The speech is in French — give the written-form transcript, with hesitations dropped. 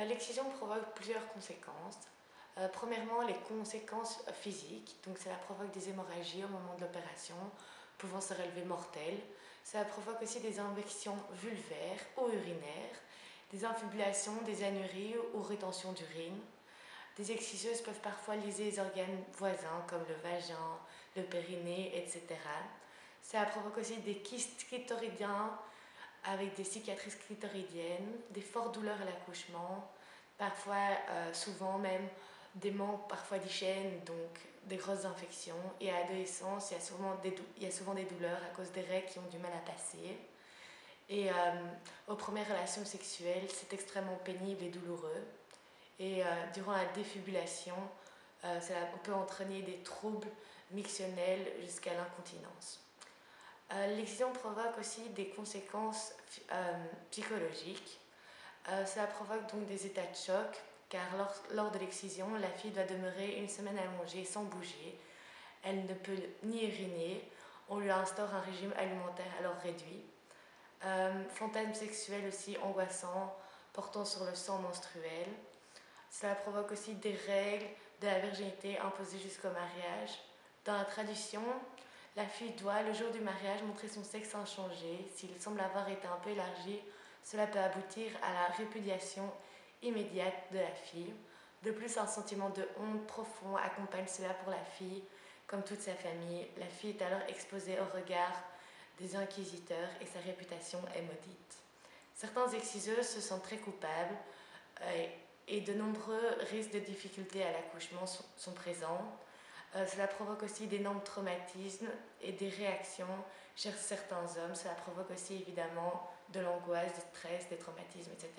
L'excision provoque plusieurs conséquences. Premièrement, les conséquences physiques, donc cela provoque des hémorragies au moment de l'opération, pouvant se révéler mortelles. Cela provoque aussi des infections vulvaires ou urinaires, des infibulations, des anuries ou rétention d'urine. Des exciseuses peuvent parfois liser les organes voisins comme le vagin, le périnée, etc. Ça provoque aussi des kystes clitoridiens avec des cicatrices clitoridiennes, des fortes douleurs à l'accouchement, parfois, souvent même, des manques parfois d'hygiène, donc des grosses infections. Et à l'adolescence, il y a souvent des douleurs à cause des règles qui ont du mal à passer. Et aux premières relations sexuelles, c'est extrêmement pénible et douloureux. Et durant la défibulation, ça peut entraîner des troubles mictionnels jusqu'à l'incontinence. L'excision provoque aussi des conséquences psychologiques. Cela provoque donc des états de choc, car lors de l'excision, la fille doit demeurer une semaine allongée sans bouger. Elle ne peut ni uriner. On lui instaure un régime alimentaire alors réduit. Fantasmes sexuels aussi angoissants, portant sur le sang menstruel. Cela provoque aussi des règles de la virginité imposées jusqu'au mariage. Dans la tradition, la fille doit, le jour du mariage, montrer son sexe inchangé. S'il semble avoir été un peu élargi, cela peut aboutir à la répudiation immédiate de la fille. De plus, un sentiment de honte profond accompagne cela pour la fille, comme toute sa famille. La fille est alors exposée au regard des inquisiteurs et sa réputation est maudite. Certains exciseuses se sentent très coupables et de nombreux risques de difficultés à l'accouchement sont présents. Cela provoque aussi d'énormes traumatismes et des réactions chez certains hommes. Cela provoque aussi évidemment de l'angoisse, du stress, des traumatismes, etc.